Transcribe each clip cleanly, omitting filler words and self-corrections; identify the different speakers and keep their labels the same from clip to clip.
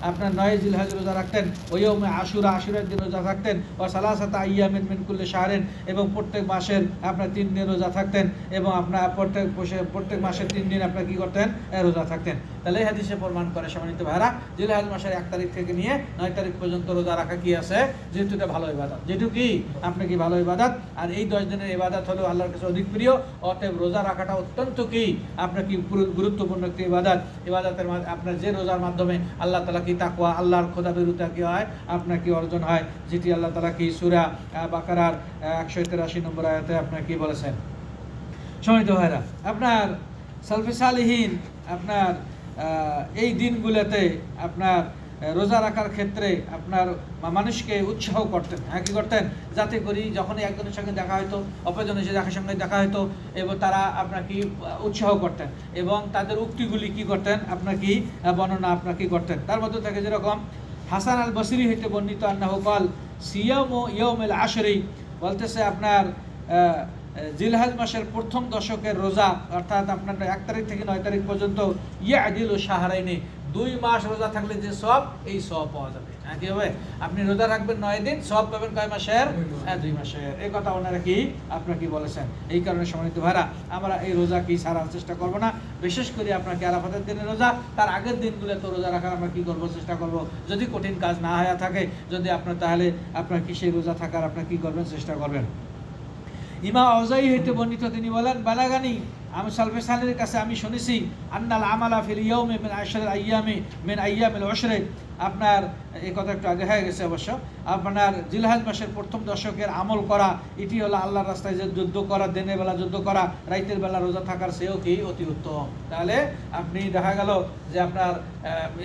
Speaker 1: আপনার 9 জিলহজ রোজা রাখতেন, ওয়াইয়াউমে আশুরা, আশুরার দিন রোজা থাকতেন, ওয়া সালাসাতা আইয়ামিন মিন কুল্লি শাহরিন, এবং প্রত্যেক মাসের আপনার 3 দিন রোজা থাকতেন, এবং আপনার প্রত্যেক মাসের 3 দিন আপনার কি করতেন, রোজা থাকতেন। তাহলে এই হাদিসে প্রমাণ করে সম্মানিত ভাইরা, জিলহজ মাসের 1 তারিখ থেকে নিয়ে 9 তারিখ পর্যন্ত রোজা রাখা কি আছে, যেহেতু এটা ভালো ইবাদত, যেহেতু কি আপনি কি ভালো ইবাদত, আর এই 10 দিনের ইবাদত হলো আল্লাহর কাছে অধিক প্রিয়। অতএব রোজা রাখাটা অত্যন্ত কি আপনার কি গুরুত্বপূর্ণ একটি ইবাদত। ইবাদতের আপনার যে রোজার মাধ্যমে আল্লাহ তাআলা কি তাকওয়া, আল্লাহর খোদাবিরুতা কি হয়, আপনার কি অর্জন হয়, যেটি আল্লাহ তাআলা কি সূরা বাকারার 183 নম্বর আয়াতে আপনার কি বলেছেন। সম্মানিত ভাইরা, আপনার সালফে সালিহিন আপনার এই দিনগুলোতে আপনার রোজা রাখার ক্ষেত্রে আপনার মানুষকে উৎসাহ করতেন। হ্যাঁ, কি করতেন, যাতে করি যখনই একজনের সঙ্গে দেখা হতো, অপরজনের সঙ্গে দেখা হতো, এবং তারা আপনার কি উৎসাহ করতেন, এবং তাদের উক্তিগুলি কি করতেন, আপনার কি বর্ণনা আপনার কি করতেন। তার মধ্যে থেকে যেরকম হাসান আল বসরি হইতে বর্ণিত আন্নাহু ক্বাল সিয়ামু ইয়াউমিল আশরি, বলতেছে আপনার জিলহজ মাসের প্রথম দশকের রোজা, অর্থাৎ আপনার 1 তারিখ থেকে 9 তারিখ পর্যন্ত ইয়াদিলু শাহরাইনি, 2 মাস রোজা থাকলে যে সব, এই সব পাওয়া যাবে। হ্যাঁ, কি হবে, আপনি রোজা রাখবেন 9 দিন, সব পাবেন কয় মাসের, 2 মাসের। এই কথা ওনারা কি আপনার কি বলেছেন। এই কারণে সম্মানিত ভাইরা, আমরা এই রোজা কি ছাড়ার চেষ্টা করব না। বিশেষ করে আপনাকে আরাফাতের দিনে রোজা, তার আগের দিনগুলো তো রোজা রাখার আমরা কি করব, চেষ্টা করব। যদি কঠিন কাজ না হয়ে থাকে, যদি আপনার, তাহলে আপনার কি সেই রোজা থাকার আপনার কি করবেন, চেষ্টা করবেন। ইমাম আউজাই হইতে বর্ণিত, তিনি বলেন, বালাগানি, আমি সালফে সালের কাছে আমি শুনেছি, আন্নাল আমালা ফিল ইয়াউমি মিন আশরিল আইয়ামি মিন আইয়ামিল উশরি, আপনার এই কথা একটু আগে হয়ে গেছে অবশ্য, আপনার জিলহজ মাসের প্রথম দশকের আমল করা, এটি হলো আল্লাহর রাস্তায় যে যুদ্ধ করা, দিনের বেলা যুদ্ধ করা, রাতের বেলা রোজা থাকার চেয়েও কি অতি উত্তম। তাহলে আপনি দেখা গেল যে আপনার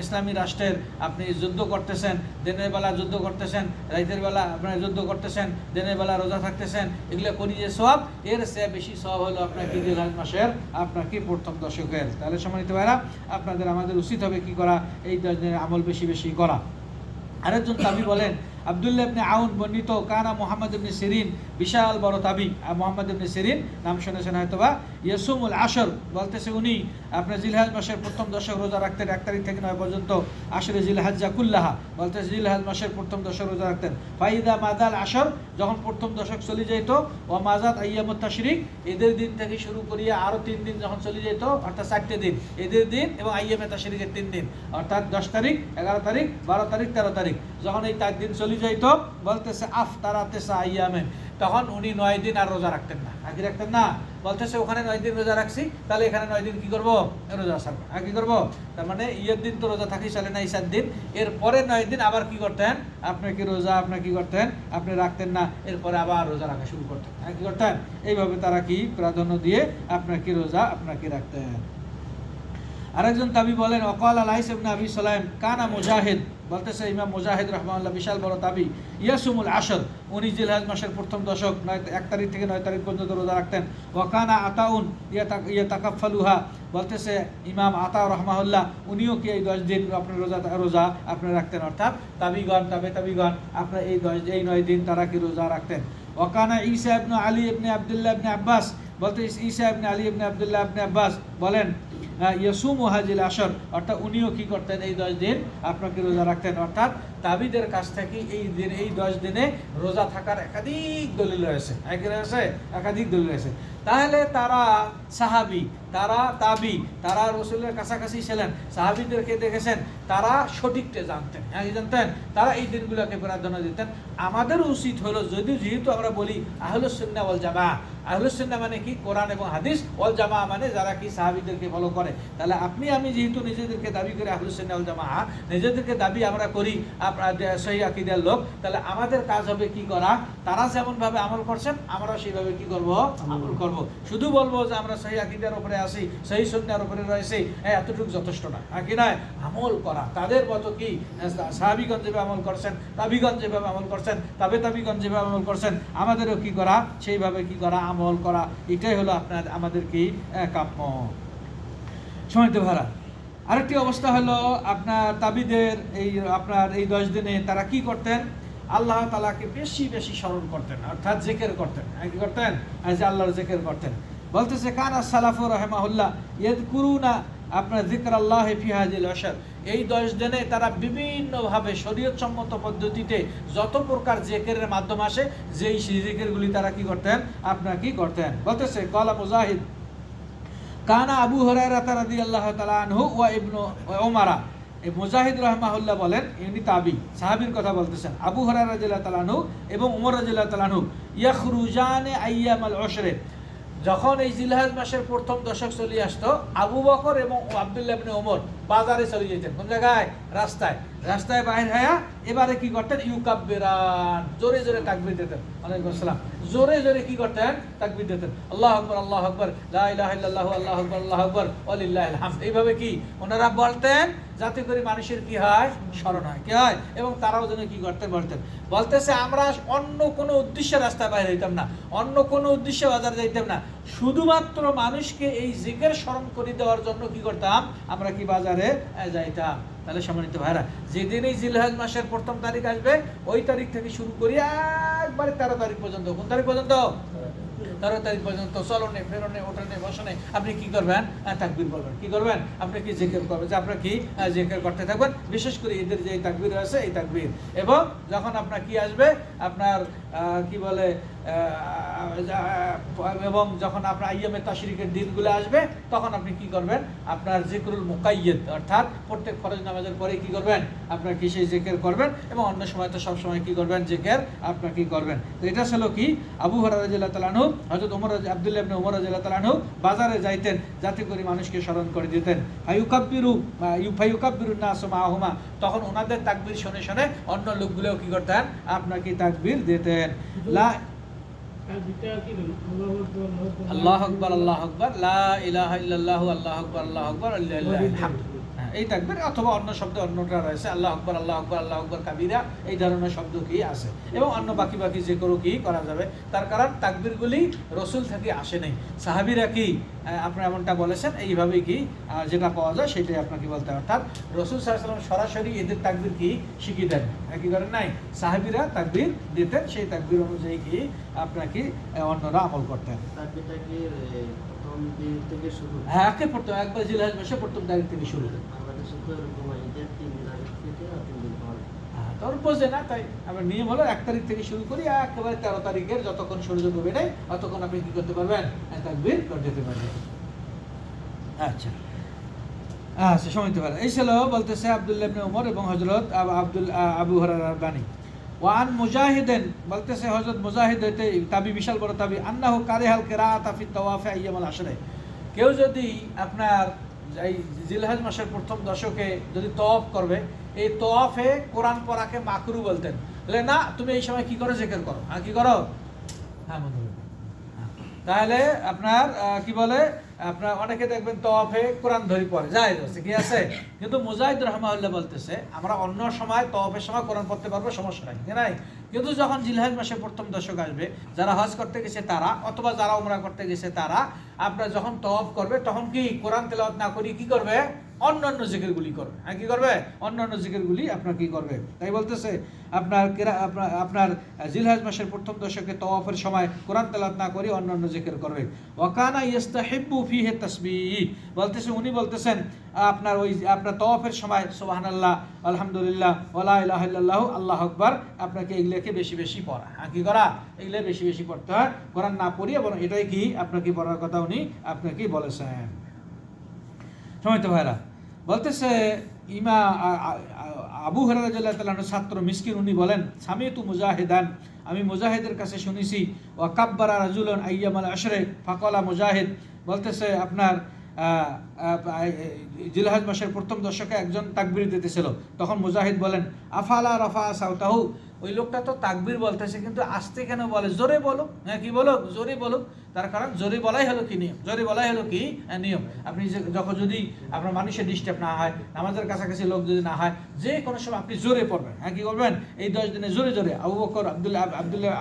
Speaker 1: ইসলামী রাষ্ট্রের আপনি যুদ্ধ করতেছেন, দিনের বেলা যুদ্ধ করতেছেন, রাতের বেলা আপনার যুদ্ধ করতেছেন, দিনের বেলা রোজা থাকতেছেন, এগুলো করি যে সব, এর চেয়ে বেশি সব হলো আপনার কি জিলহজ মাসের আপনার কি প্রথম দশকের। তাহলে সম্মানিত ভাইরা, আমাদের উচিত হবে কি করা, এই 10 দিনের আমল বেশি বেশি করা। আরেকজন তাবি বলেন, আব্দুল্লাহ ইবনে আউন বর্ণিত, কানা মুহাম্মদ ইবনে সিরিন, বিশাল বড় তাবি মুহাম্মদ ইবনে সিরিন, নাম শুনেছেন হয়তোবা, ইয়াসুমুল আশর, বলতেছে উনি আপনার জিলহজ মাসের প্রথম দশক রোজা রাখতেন, 1 তারিখ থেকে 9 পর্যন্ত, আশরে জিলহজ্জা কুল্লাহা, বলতেছে জিলহজ মাসের প্রথম দশক রোজা রাখতেন। ফাইদা মাদাল আশর, যখন প্রথম দশক চলে যেত, ও মাজাত আইয়ামুত তাশরিক, এদের দিন থেকে শুরু করিয়ে আরো 3 দিন যখন চলে যেত, অর্থাৎ 4টে দিন, এদের দিন এবং আইয়ামে তাশরিকের 3 দিন, অর্থাৎ 10 তারিখ, 11 তারিখ, 12 তারিখ, 13 তারিখ, যখন এই 4 দিন চলে যাইতো, বলতেছে আফতারা তেসা আইয়ামেন, তখন উনি 9 দিন আর রোজা রাখতেন না। আগে রাখতেন না, বলতেছে ওখানে 9 দিন রোজা রাখছি, তাহলে এখানে 9 দিন কি করব, রোজা ছাড়বো। আর কি করবো, তার মানে ইয়ের দিন তো রোজা থাকি চলে না, এই 7 দিন, এরপরে 9 দিন আবার কি করতেন, আপনি কি রোজা আপনি কি করতেন, আপনি রাখতেন না, এরপরে আবার রোজা রাখা শুরু করতেন। আর কি করতেন, এইভাবে তারা কি প্রাধান্য দিয়ে আপনার কি রোজা আপনাকে রাখতেন। আরেকজন তাবি বলেন, ওয়াকাল আলাইস ইবনে আবি সালাম, কানা মুজাহিদ, বলতেছে ইমাম মুজাহিদ রাহমাহুল্লাহ, বিশাল বড় তাবি, ইয়াসুমুল আশর, উনি জিলহজ মাসের প্রথম দশক 1 তারিখ থেকে 9 তারিখ পর্যন্ত রোজা রাখতেন। ওয়াকানা আতাউন ইয়াতাকাফালুহা, বলতেছে ইমাম আতা রাহমাহুল্লাহ, উনিও কি এই 10 দিন আপনার রোজা আপনি রাখতেন, অর্থাৎ তাবিগণ তাবিগণ আপনার এই 9 দিন তারা কি রোজা রাখতেন। ওয়াকানা ঈসা ইবনে আলী ইবনে আব্দুল্লাহ ইবনে আব্বাস, বলতে ঈসা ইবনে আলী ইবনে আব্দুল্লাহ ইবনে আব্বাস বলেন, ইয়াসুমু হাজিল আশর, অর্থাৎ উনিও কি করতেন, এই 10 দিন আপনাকে রোজা রাখতেন। অর্থাৎ তাবিদের কাছ থেকে এই 10 দিনে রোজা থাকার একাধিক দলিল রয়েছে, একাধিক দলিল রয়েছে। তাহলে তারা সাহাবি, তারা তাবি, তারা রসুলের কাছাকাছি ছিলেন, সাহাবিদেরকে দেখেছেন, তারা সঠিকটা জানতেন। হ্যাঁ, জানতেন, তারা এই দিনগুলোকে প্রাধান্য দিতেন। আমাদের উচিত হলো, যেহেতু আমরা বলি আহলুস সুন্নাহ ওয়াল জামা, আহলুস সুন্নাহ মানে কি, কোরআন এবং হাদিস, ওয়াল জামা মানে যারা কি সাহাবিদেরকে ফলো করে। তাহলে আপনি আমি যেহেতু নিজেদেরকে দাবি করি আহলুস সুন্নাহ ওয়াল জামা, নিজেদেরকে দাবি আমরা করি আপনার সহি আকীদার লোক, তাহলে আমাদের কাজ হবে কি করা, তারা যেমন ভাবে আমল করছেন আমরা সেইভাবে কি করব, আমল করব। শুধু বলবো যে আমরা সহি আকীদার উপরে আছি, সহি সুন্নাহর উপরে রয়েছি, এতটুকু যথেষ্ট না। আর কি নয়, আমল করা তাদের মতো কি, সাহাবীগণ যেভাবে আমল করছেন, তাবিগণ যেভাবে আমল করছেন, তাবিগণ যেভাবে আমল করছেন, আমাদেরও কি করা, সেইভাবে কি করা, আমল করা। এটাই হলো আমাদের কি কাম্য। সম্মানিত ভাইরা, আরেকটি অবস্থা হলো আপনার তাবিদের এই 10 দিনে তারা কি করতেন, আল্লাহ তাআলাকে বেশি বেশি স্মরণ করতেন, অর্থাৎ জিকির করতেন। কি করতেন, যে আল্লাহর জিকির করতেন। বলতেছে কানা সালাফু রাহিমাহুল্লাহ ইয়াযকুরুনা আপনার যিকরাল্লাহ ফি হাযিল আশর, এই 10 দিনে তারা বিভিন্নভাবে শরীয়তসম্মত পদ্ধতিতে যত প্রকার জিকিরের মাধ্যম আসে যেই জিকিরগুলি তারা কি করতেন, আপনার কি করতেন। বলতেছে ক্বালা মুজাহিদ কানা আবু হুরায়রা রাদিয়াল্লাহু তাআলা আনহু ওয়া ইবনু উমারা, এই মুজাহিদ রাহমাহুল্লাহ বলেন, ইনি তাবি, সাহাবীর কথা বলতেছেন, আবু হুরায়রা রাদিয়াল্লাহু তাআলা আনহু এবং উমর রাদিয়াল্লাহু তাআলা আনহু ইয়াখরুজানে আইয়ামাল উশরে, যখন এই জিলহজ মাসের প্রথম দশক চলে আসতো, আবু বকর এবং আব্দুল্লাহ ইবনে ওমর বাজারে চলে যেতেন। কোন জায়গায়? রাস্তায়। রাস্তায় বাইর হয়ে এবারে কি করতেন, ইউকাব্বিরান, জোরে জোরে তাকবীর দিতেন। ওয়ালাইকুম আসসালাম। জোরে জোরে কি করতেন, তাকবীর দিতেন। আল্লাহু আকবার, আল্লাহু আকবার, লা ইলাহা ইল্লাল্লাহু, আল্লাহু আকবার, আল্লাহু আকবার, ওয়ালিল্লাহিল হামদ। এইভাবে কি ওনারা বলতেন, যাতে করে মানুষের কি হয়, স্মরণ হয়, কি হয়, এবং তারাও যেন কি করতেন, বলতেন। বলতেছে আমরা অন্য কোনো উদ্দেশ্যে রাস্তায় বাইরে হইতাম না, অন্য কোনো উদ্দেশ্যে বাজার যাইতাম না, শুধুমাত্র মানুষকে এই জিকির স্মরণ করে দেওয়ার জন্য কি করতাম, আমরা কি বাজারে যাইতাম। তাহলে সম্মানিত ভাইরা, যেদিন এই জিলহজ মাসের প্রথম তারিখ আসবে ওই তারিখ থেকে শুরু করি একবারে 13 তারিখ পর্যন্ত। কোন তারিখ পর্যন্ত? 13 তারিখ পর্যন্ত চলনে ফেরনে ওঠানে বসানে আপনি কি করবেন, তাকবীর বলবেন। কি করবেন? আপনি কি জিকির করবেন, যে আপনার কি জিকির করতে থাকবেন, বিশেষ করে এদের যে তাকবীর আছে এই তাকবীর। এবং যখন আপনার কি আসবে, আপনার কি বলে, এবং যখন আপনার আইয়ামে তাশরিকের দিনগুলো আসবে তখন আপনি কি করবেন, আপনার জিকরুল মুকাইয়্যদ, অর্থাৎ প্রত্যেক ফরজ নামাজের পরে কি করবেন, আপনার কি সেই জিকির করবেন, এবং অন্য সময় তো সব সময় কি করবেন, জিকির আপনার কি করবেন। তো এটা ছিল কি আবু হুরায়রা রাদিয়াল্লাহু তাআলা আনহু, হযরত ওমর আব্দুল্লাহ ইবনে ওমর রাদিয়াল্লাহু তাআলা আনহু বাজারে যাইতেন যাতে করে মানুষকে স্মরণ করে দিতেন। ফায়ুকাব্বিরুন নাস মাআহুমা, তখন ওনাদের তাকবীর শুনে শুনে অন্য লোকগুলোও কি করতেন, আপনার কি তাকবীর দিতেন। লা আল্লাহু আকবার, আল্লাহু আকবার, লা ইলাহা ইল্লাল্লাহু, আল্লাহু আকবার, আল্লাহু আকবার, ওয়ালিল্লাহিল হামদ। এই তাকবীর, অথবা অন্য শব্দ অন্যটা রয়েছে, আল্লাহু আকবার, আল্লাহু আকবার, আল্লাহু আকবার কাবীরা, এই ধরনের শব্দ কি আছে, এবং অন্য বাকি বাকি যে কোনো কি করা যাবে। তার কারণ তাকবীরগুলি রাসূল থেকে আসে নাই, সাহাবীরা কি আপনারা এমনটা বলেছেন, এইভাবেই কি যেটা পাওয়া যায় সেটাই আপনাকে বলতে হয়। অর্থাৎ রাসূল সাল্লাল্লাহু আলাইহি ওয়াসাল্লাম সরাসরি এদের তাকবীর কি শিখিয়ে দেন, কি করেন নাই, সাহাবীরা তাকবীর দিতেন, সেই তাকবীর অনুযায়ী কি আপনাকে অন্যরা আমল করতেন।
Speaker 2: তাকবীরটা কি প্রথম দিন থেকে শুরু?
Speaker 1: হ্যাঁ, একে প্রথম একবার জিলহজ মাসে প্রথম তারিখ থেকে শুরু।
Speaker 2: আমাদের শুধু এরকম ঈদের 3 দিন আগে থেকে আর 3 দিন পরে।
Speaker 1: তোর বোঝে না, তাই আমার নিয়ম হলো 1 তারিখ থেকে শুরু করি একেবারে 13 তারিখের যতক্ষণ সূর্য ডুবে নেই ততক্ষণ আপনি কি করতে পারবেন, তাকবীর করতে পারবেন। আচ্ছা আচ্ছা, সময় তো ভালো। এই ছিল বলতেছে আব্দুল্লাহ ইবনে ওমর এবং হযরত আবু হুরায়রার বাণী। ওয়ান মুজাহিদিন, বলতেছে হযরত মুজাহিদ হইতে, তাবি, বিশাল বড় তাবি, আন্নাহু কারিহাল কিরাআতা ফি তাওয়াফি আইয়ামাল আশরে, কেউ যদি আপনার এই জিলহজ মাসের প্রথম দশকে যদি তওয়াফ করবে, এই তওয়াফে কোরআন পড়াকে মাকরু বলতেন। বলে না, তুমি এই সময় কি করো, জিকির করো। কি করো? হ্যাঁ বন্ধু, তাহলে আপনার কি বলে, আপনার অনেকে দেখবেন তওয়াফে কোরআন ধরি পড়ে, জায়েজ আছে, কি আছে। কিন্তু মুজাহিদ রাহমাহুল্লাহ বলতেছে আমরা অন্য সময় তওয়াফের সময় কোরআন পড়তে পারবো, সমস্যা নাই, কি নাই। কিন্তু যখন জিলহজ মাসের প্রথম দশক আসবে, যারা হজ করতে গেছে তারা, অথবা যারা উমরা করতে গেছে তারা, আপনার যখন তওয়াফ করবে তখন কি কোরআন তেলাওয়াত না করি কি করবে, অন্যান্য জিকিরগুলি করবে। কি করবে? অন্যান্য জিকিরগুলি আপনার কি করবে। তাই বলতেছে আপনার আপনার জিলহজ মাসের প্রথম দশকে তওয়াফের সময় কোরআন তেলাওয়াত না করি অন্যান্য জিকির করবে। ওয়াকানা ইস্তাহিব্বু ফিহি তাসবিহ, বলতেছে উনি বলতেছেন আপনার ওই আপনার তওয়াফের সময় সুবহানাল্লাহ, আলহামদুলিল্লাহ, ওয়ালা ইলাহা ইল্লাল্লাহু, আল্লাহু আকবার, আপনাকে এগুলোকে বেশি বেশি পড়া। কি করা? এগুলো বেশি বেশি পড়তে হয়, কোরআন না পড়ি, এবং এটাই কি আপনাকে পড়ার কথা উনি আপনাকে বলেছেন। সময় তো ভাইরা, বলতেছে আবু হুরায়রা রাদিয়াল্লাহু তাআলা আনহু ছাত্র মিসকিন, উনি বলেন সামিতু মুজাহিদান, আমি মুজাহিদের কাছে শুনেছি, ওয়া কাব্বারা রাজুলুন আইয়ামাল আশরে ফাকালা মুজাহিদ, বলতেছে আপনার জিলহজ মাসের প্রথম দশকে একজন তাকবীর দিতেছিল, তখন মুজাহিদ বলেন আফালা রাফা সাউতাহু, ওই লোকটা তো তাকবীর বলতেছে কিন্তু আস্তে কেন বলে, জোরে বলো। কি বলো? জোরে বলো। তার কারণ জোরে বলাই হলো কি নিয়ম, জোরে বলাই হলো কি নিয়ম। আপনি যখন যদি আপনার মানুষের ডিস্টার্ব না হয়, আমাদের কাছাকাছি লোক যদি না হয়, যে কোনো সময় আপনি জোরে পড়বেন। কি করবেন? এই 10 দিনে জোরে জোরে আবু বকর,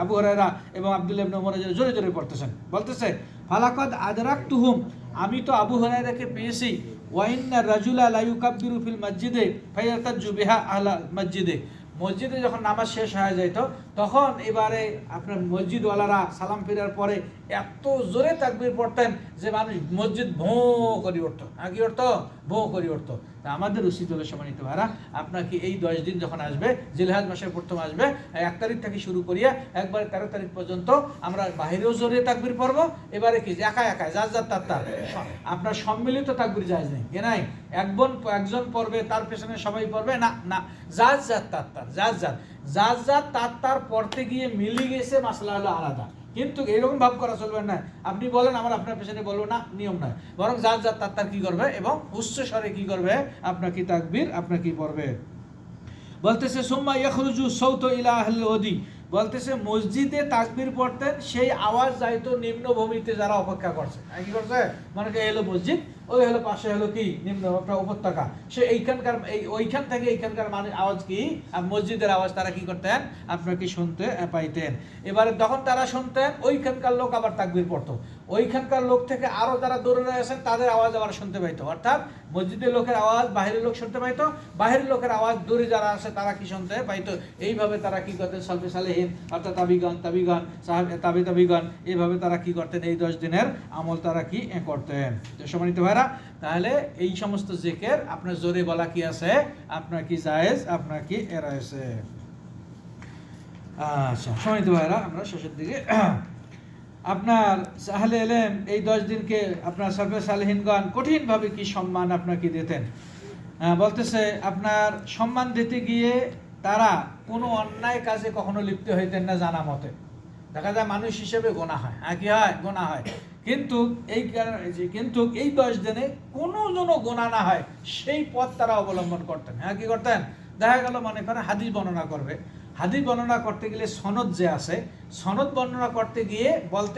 Speaker 1: আবু হুরায়রা এবং আব্দুল্লাহ ইবনে ওমর জোরে জোরে পড়তেছেন। বলতেছে ফালাকাদ আদরাকতুহুম, আমি তো আবু হুরায়রাকে পেয়েছি, ওয়া ইন্না রাজুলা লা ইউকাব্বিরু ফিল মসজিদে ফায়াতাজু বিহা আহলা মসজিদে, মসজিদে যখন নামাজ শেষ হয়ে যেত তখন এবারে আপনার মসজিদওয়ালারা সালাম ফেরার পরে এত জোরে তাকবীর পড়তেন যে মানুষ মসজিদ ভোঁ করে উঠতো, কি উঠতো? ভোঁ করে উঠতো। তা আমাদের উচিত হলো সম্মানিত ভাইরা, আপনাকে এই 10 দিন যখন আসবে, জিলহজ মাসের প্রথম আসবে, 1 তারিখ থেকে শুরু করিয়া একবারে 13 তারিখ পর্যন্ত আমরা বাহিরেও জোরে তাকবীর পড়বো। এবারে কি একা একা যার যার তার আপনার সম্মিলিত তাকবীর জায়েজ নেই, নাই একজন পড়বে তার পেছনে সবাই পড়বে, না না, যার যার তার পড়তে গিয়ে মিলি গেছে, মাসলা হলো আলাদা। কিন্তু এরকম ভাব করা চলবে না, আপনি বলেন আমার আপনার পেছনে বলবো না, নিয়ম নয়। বরং যার তার কি করবে এবং উচ্চ স্বরে কি করবে, আপনার কি তাকবীর আপনার কি পড়বে। বলতেছে সুম্মা ইয়াখরুজু সাউতু ইলা আহলিল ওয়াদি, বলতেছে মসজিদে তাকবীর পড়তেন, সেই আওয়াজ যাইতো নিম্নভূমিতে যারা অপেক্ষা করছে। কি করছে? মানে কি হলো মসজিদ, ওই হলো পাশে হলো কি নিম্ন একটা উপত্যকা, সে ওইখান থেকে এইখানকার মানুষ আওয়াজ কি মসজিদের আওয়াজ তারা কি করতেন, আপনার কি শুনতে পাইতেন। এবারে তখন তারা শুনতেন, ওইখানকার লোক আবার তাকবীর পড়তো, ওইখানকার লোক থেকে আরো যারা দূরে রয়েছেন তাদের আওয়াজ আবার শুনতে পাইতো। অর্থাৎ মসজিদের লোকের আওয়াজ বাহিরের লোক শুনতে পাইতো, বাহিরের লোকের আওয়াজ দূরে যারা আছে তারা কি শুনতে পাইতো। এইভাবে তারা কি করতেন, সালফে সালেহিন অর্থাৎ তাবিগণ তাবিগণ এইভাবে তারা কি করতেন, এই 10 দিনের আমল তারা কি করতেন। তো সম্মানিত ভাইরা, তাহলে এই সমস্ত জিকির আপনার জোরে বলা কি আছে, আপনার কি জায়েজ, আপনার কি রয়েছে। আচ্ছা সম্মানিত ভাইরা, আমরা শেষের দিকে আপনার আহলে ইলম এই 10 দিনকে আপনার সালফে সালেহিনগণ কঠিনভাবে কি সম্মান আপনার কি দিতেন। বলতেছে আপনার সম্মান দিতে গিয়ে তারা কোনো অন্যায় কাজে কখনো লিপ্ত হইতেন না জানা মতে। দেখা যায় মানুষ হিসেবে গোনা হয়, কি হয়, গোনা হয়, কিন্তু এই 10 দিনে কোনো যেন গোনা না হয় সেই পথ তারা অবলম্বন করতেন। কি করতেন? দেখা গেল মনে করেন হাদিস বর্ণনা করবে, হাদিস বর্ণনা করতে গেলে সনদ যে আছে, সনদ বর্ণনা করতে গিয়ে বলতে